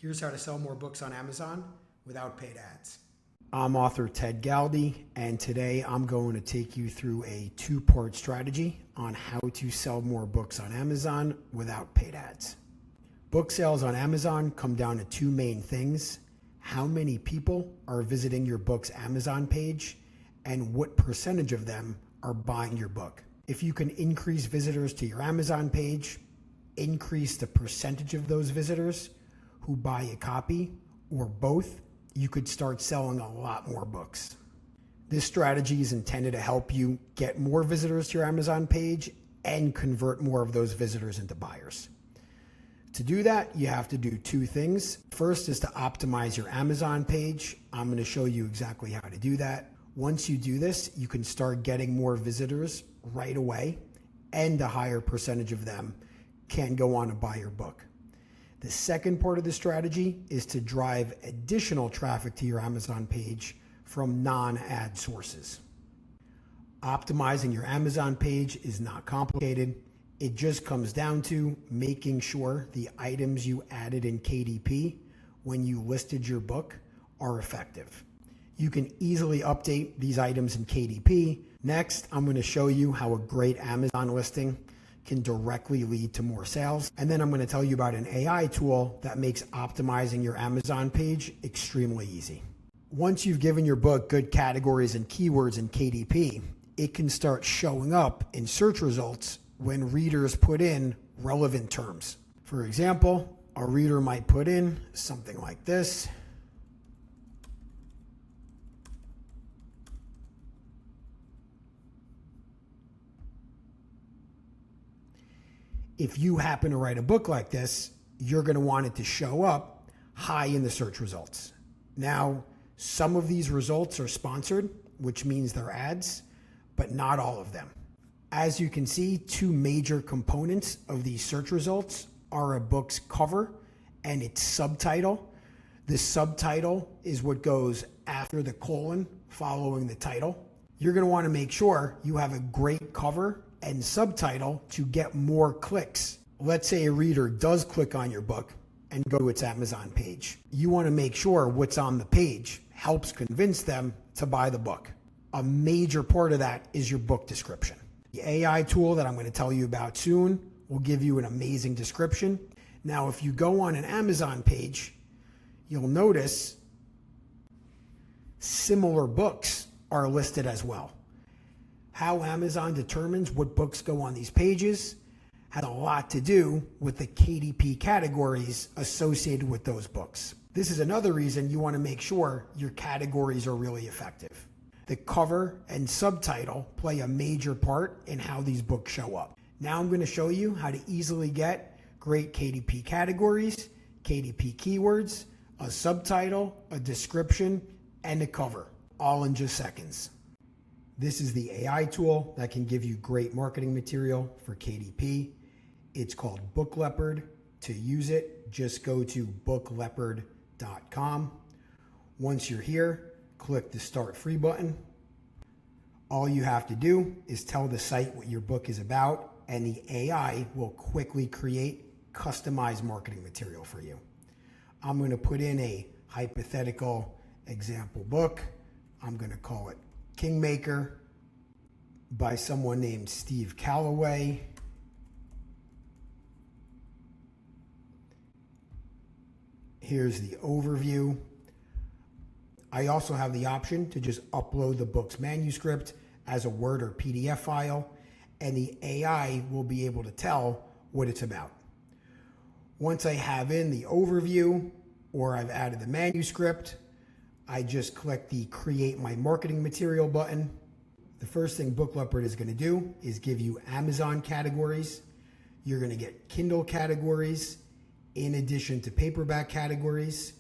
Here's how to sell more books on Amazon without paid ads. I'm author Ted Galdi, and today I'm going to take you through a two-part strategy on how to sell more books on Amazon without paid ads. Book sales on Amazon come down to two main things: how many people are visiting your book's Amazon page and what percentage of them are buying your book. If you can increase visitors to your Amazon page, increase the percentage of those visitors who buy a copy, or both, you could start selling a lot more books. This strategy is intended to help you get more visitors to your Amazon page and convert more of those visitors into buyers. To do that, you have to do two things. First is to optimize your Amazon page. I'm going to show you exactly how to do that. Once you do this, you can start getting more visitors right away, and a higher percentage of them can go on to buy your book. The second part of the strategy is to drive additional traffic to your Amazon page from non-ad sources. Optimizing your Amazon page is not complicated. It just comes down to making sure the items you added in KDP when you listed your book are effective. You can easily update these items in KDP. Next, I'm going to show you how a great Amazon listing can directly lead to more sales. And then I'm going to tell you about an AI tool that makes optimizing your Amazon page extremely easy. Once you've given your book good categories and keywords in KDP, it can start showing up in search results when readers put in relevant terms. For example, a reader might put in something like this. If you happen to write a book like this, you're going to want it to show up high in the search results. Now, some of these results are sponsored, which means they're ads, but not all of them. As you can see, two major components of these search results are a book's cover and its subtitle. The subtitle is what goes after the colon following the title. You're going to want to make sure you have a great cover and subtitle to get more clicks. Let's say a reader does click on your book and go to its Amazon page. You want to make sure what's on the page helps convince them to buy the book. A major part of that is your book description. The AI tool that I'm going to tell you about soon will give you an amazing description. Now, if you go on an Amazon page, you'll notice similar books are listed as well. How Amazon determines what books go on these pages has a lot to do with the KDP categories associated with those books. This is another reason you want to make sure your categories are really effective. The cover and subtitle play a major part in how these books show up. Now I'm going to show you how to easily get great KDP categories, KDP keywords, a subtitle, a description, and a cover, all in just seconds. This is the AI tool that can give you great marketing material for KDP. It's called Book Leopard. To use it, just go to bookleopard.com. Once you're here, click the Start Free button. All you have to do is tell the site what your book is about, and the AI will quickly create customized marketing material for you. I'm going to put in a hypothetical example book. I'm going to call it Kingmaker by someone named Steve Calloway. Here's the overview. I also have the option to just upload the book's manuscript as a Word or PDF file, and the AI will be able to tell what it's about. Once I have in the overview or I've added the manuscript, I just click the Create My Marketing Material button. The first thing Book Leopard is going to do is give you Amazon categories. You're going to get Kindle categories in addition to paperback categories.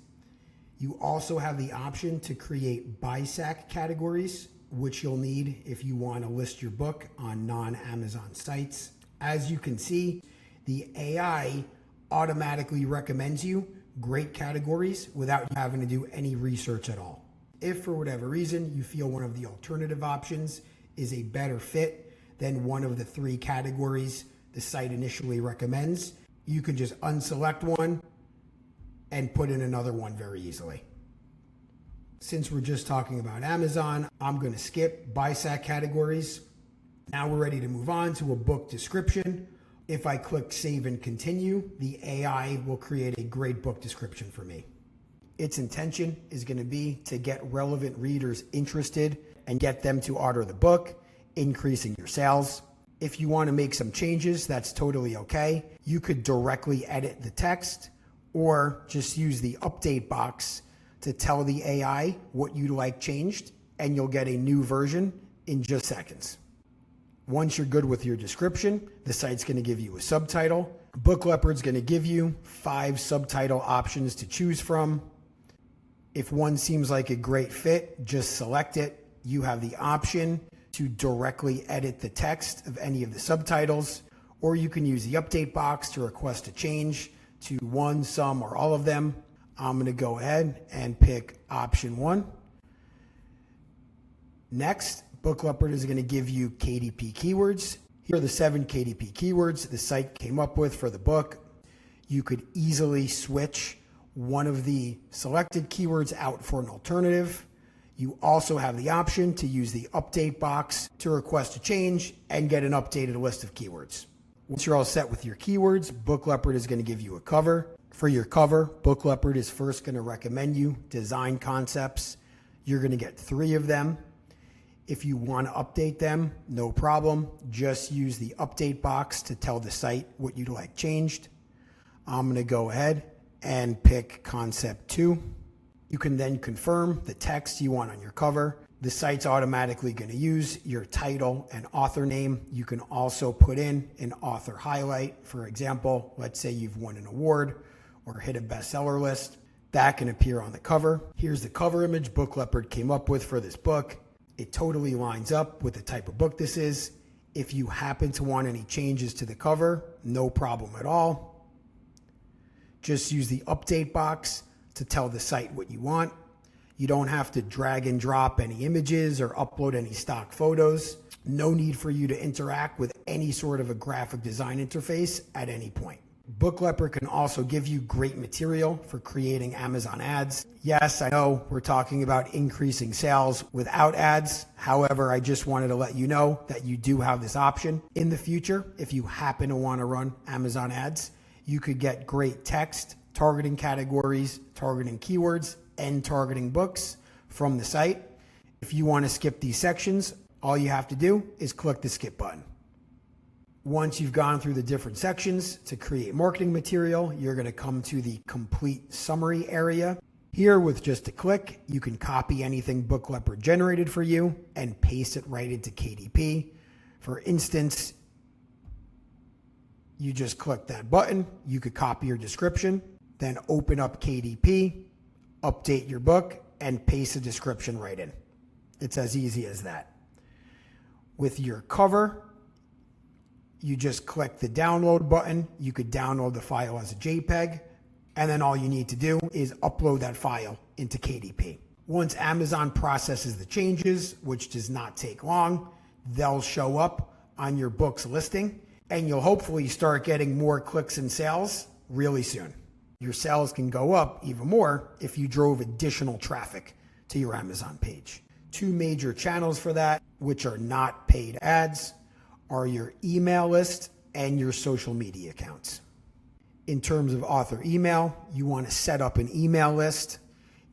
You also have the option to create BISAC categories, which you'll need if you want to list your book on non-Amazon sites. As you can see, the AI automatically recommends you great categories without having to do any research at all. If for whatever reason you feel one of the alternative options is a better fit than one of the three categories the site initially recommends, you could just unselect one and put in another one very easily. Since we're just talking about Amazon, I'm going to skip BISAC categories. Now we're ready to move on to a book description. If I click save and continue, the AI will create a great book description for me. Its intention is going to be to get relevant readers interested and get them to order the book, increasing your sales. If you want to make some changes, that's totally okay. You could directly edit the text or just use the update box to tell the AI what you'd like changed, and you'll get a new version in just seconds. Once you're good with your description, the site's going to give you a subtitle. Book Leopard's going to give you 5 subtitle options to choose from. If one seems like a great fit, just select it. You have the option to directly edit the text of any of the subtitles, or you can use the update box to request a change to one, some, or all of them. I'm going to go ahead and pick option 1. Next, Book Leopard is going to give you KDP keywords. Here are the 7 KDP keywords the site came up with for the book. You could easily switch one of the selected keywords out for an alternative. You also have the option to use the update box to request a change and get an updated list of keywords. Once you're all set with your keywords, Book Leopard is going to give you a cover. For your cover, Book Leopard is first going to recommend you design concepts. You're going to get 3 of them. If you want to update them, no problem. Just use the update box to tell the site what you'd like changed. I'm going to go ahead and pick concept 2. You can then confirm the text you want on your cover. The site's automatically going to use your title and author name. You can also put in an author highlight. For example, let's say you've won an award or hit a bestseller list. That can appear on the cover. Here's the cover image Book Leopard came up with for this book. It totally lines up with the type of book this is. If you happen to want any changes to the cover, no problem at all. Just use the update box to tell the site what you want. You don't have to drag and drop any images or upload any stock photos. No need for you to interact with any sort of a graphic design interface at any point. Book Leopard can also give you great material for creating Amazon ads. Yes, I know we're talking about increasing sales without ads. However, I just wanted to let you know that you do have this option. In the future, if you happen to want to run Amazon ads, you could get great text, targeting categories, targeting keywords, and targeting books from the site. If you want to skip these sections, all you have to do is click the skip button. Once you've gone through the different sections to create marketing material, you're going to come to the complete summary area. Here, with just a click, you can copy anything Book Leopard generated for you and paste it right into KDP. For instance, you just click that button. You could copy your description, then open up KDP, update your book, and paste a description right in. It's as easy as that. With your cover, you just click the download button. You could download the file as a JPEG, and then all you need to do is upload that file into KDP. Once Amazon processes the changes, which does not take long, they'll show up on your book's listing, and you'll hopefully start getting more clicks and sales really soon. Your sales can go up even more if you drove additional traffic to your Amazon page. 2 major channels for that, which are not paid ads, are your email list and your social media accounts. In terms of author email, you want to set up an email list,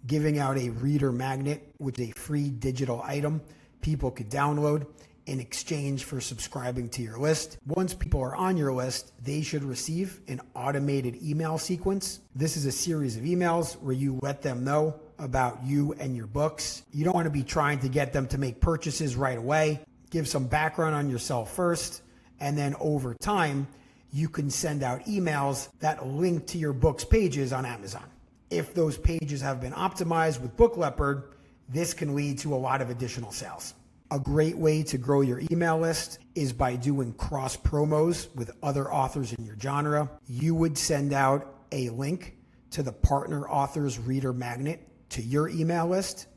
giving out a reader magnet, which is a free digital item people could download in exchange for subscribing to your list. Once people are on your list, they should receive an automated email sequence. This is a series of emails where you let them know about you and your books. You don't want to be trying to get them to make purchases right away. Give some background on yourself first, and then over time, you can send out emails that link to your book's pages on Amazon. If those pages have been optimized with Book Leopard, this can lead to a lot of additional sales. A great way to grow your email list is by doing cross promos with other authors in your genre. You would send out a link to the partner author's reader magnet to your email list,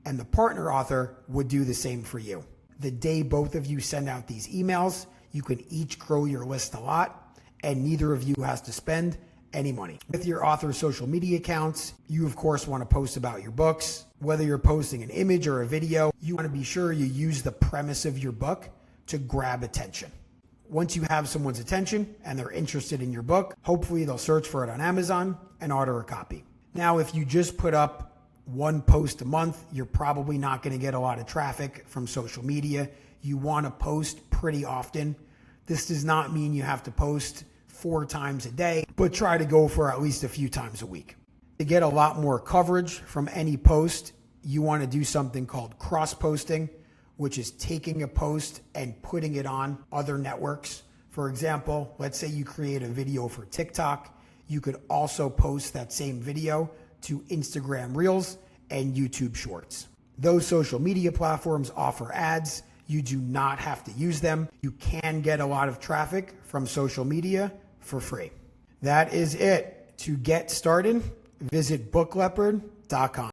and the partner author would do the same for you. The day both of you send out these emails, you can each grow your list a lot, and neither of you has to spend any money. With your author social media accounts, you of course want to post about your books. Whether you're posting an image or a video, you want to be sure you use the premise of your book to grab attention. Once you have someone's attention and they're interested in your book, hopefully they'll search for it on Amazon and order a copy. Now, if you just put up one post a month, you're probably not going to get a lot of traffic from social media. You want to post pretty often. This does not mean you have to post 4 times a day, but try to go for at least a few times a week. To get a lot more coverage from any post, you want to do something called cross-posting, which is taking a post and putting it on other networks. For example, let's say you create a video for TikTok. You could also post that same video to Instagram Reels and YouTube Shorts. Those social media platforms offer ads. You do not have to use them. You can get a lot of traffic from social media for free. That is it. To get started, visit bookleopard.com.